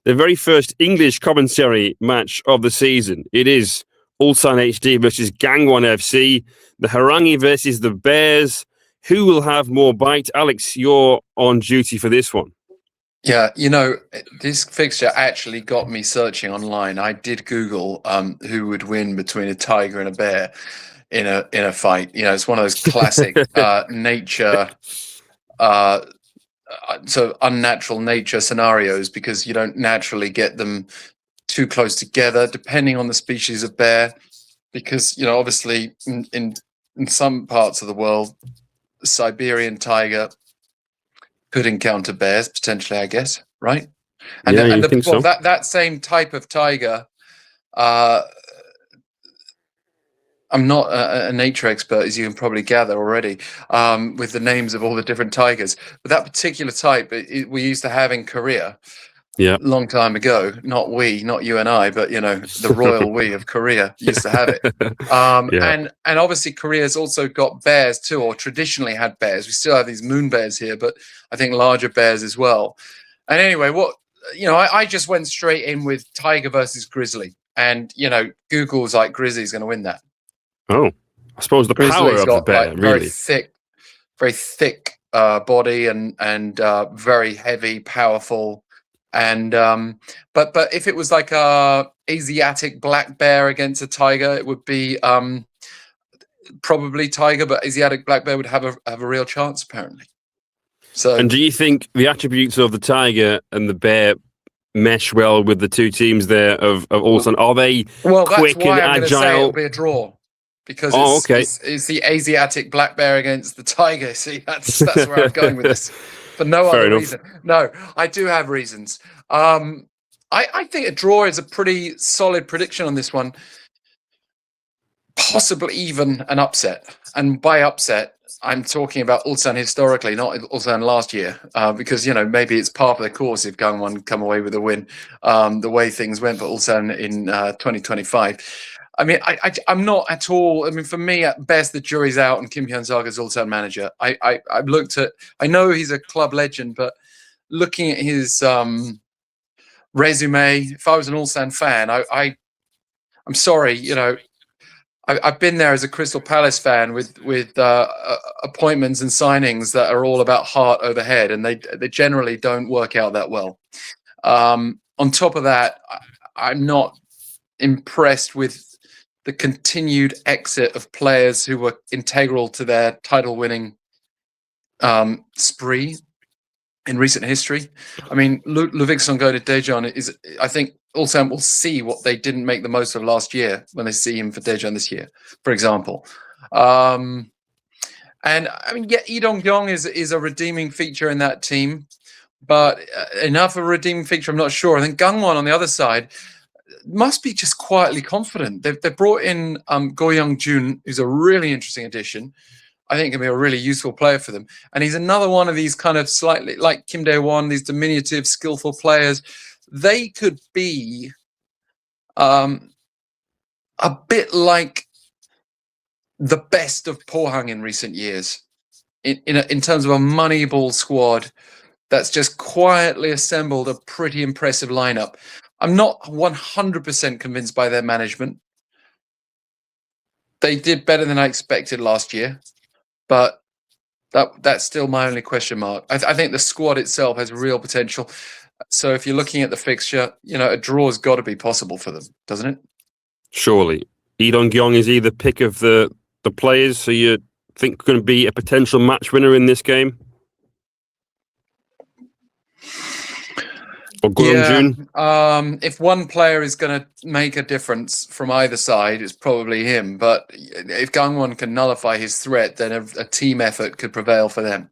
the very first English commentary match of the season. It is Ulsan HD versus Gangwon FC, the Harangi versus the Bears. Who will have more bite? Alex, you're on duty for this one. Yeah, this fixture actually got me searching online. I did Google who would win between a tiger and a bear in a fight. It's one of those classic nature, so unnatural nature scenarios, because you don't naturally get them too close together, depending on the species of bear. Because obviously in some parts of the world, the Siberian tiger could encounter bears potentially, I guess, right? And yeah, and you think so? that same type of tiger. I'm not a nature expert, as you can probably gather already, with the names of all the different tigers. But that particular type, we used to have in Korea. Yeah, long time ago. Not you and I, but the royal we of Korea used to have it. yeah. And obviously Korea's also got bears too, or traditionally had bears. We still have these moon bears here, but I think larger bears as well. And anyway, I just went straight in with tiger versus grizzly, and Google's like grizzly's going to win that. Oh, I suppose the power of the bear, really. Very thick body, and very heavy, powerful. And but if it was like a Asiatic black bear against a tiger, it would be probably tiger, but Asiatic black bear would have a real chance, apparently. So, and do you think the attributes of the tiger and the bear mesh well with the two teams there of Ulsan? Are they quick that's why and I'm agile? Say it'll be a draw, because it's the Asiatic black bear against the tiger. See, that's where I'm going with this. For no other reason. No, I do have reasons. I think a draw is a pretty solid prediction on this one. Possibly even an upset. And by upset, I'm talking about Ulsan historically, not Ulsan last year, because maybe it's part of the course if Gangwon come away with a win, the way things went for Ulsan in 2025. I mean, I'm not at all. I mean, for me, at best, the jury's out on Kim Hyun-suk as Ulsan manager. I've looked at. I know he's a club legend, but looking at his resume, if I was an Ulsan fan, I'm sorry, I've been there as a Crystal Palace fan with appointments and signings that are all about heart over head, and they generally don't work out that well. On top of that, I'm not impressed with the continued exit of players who were integral to their title-winning spree in recent history. I mean, Ludvigsson going to Daejeon is, I think, Ulsan will see what they didn't make the most of last year when they see him for Daejeon this year, for example. And I mean, yeah, Lee Dong-kyung is a redeeming feature in that team, but enough of a redeeming feature, I'm not sure. I think Gangwon on the other side must be just quietly confident. They've brought in Go Young-jun, who's a really interesting addition. I think can be a really useful player for them. And he's another one of these kind of slightly like Kim Dae-won, these diminutive, skillful players. They could be a bit like the best of Pohang in recent years in terms of a moneyball squad that's just quietly assembled a pretty impressive lineup. I'm not 100% convinced by their management. They did better than I expected last year, but that's still my only question mark. I think the squad itself has real potential. So if you're looking at the fixture, a draw's got to be possible for them, doesn't it? Surely. Lee Dong-kyung is he the pick of the players, so you think going to be a potential match winner in this game? Or Go Young-jun? If one player is going to make a difference from either side, it's probably him. But if Gangwon can nullify his threat, then a team effort could prevail for them.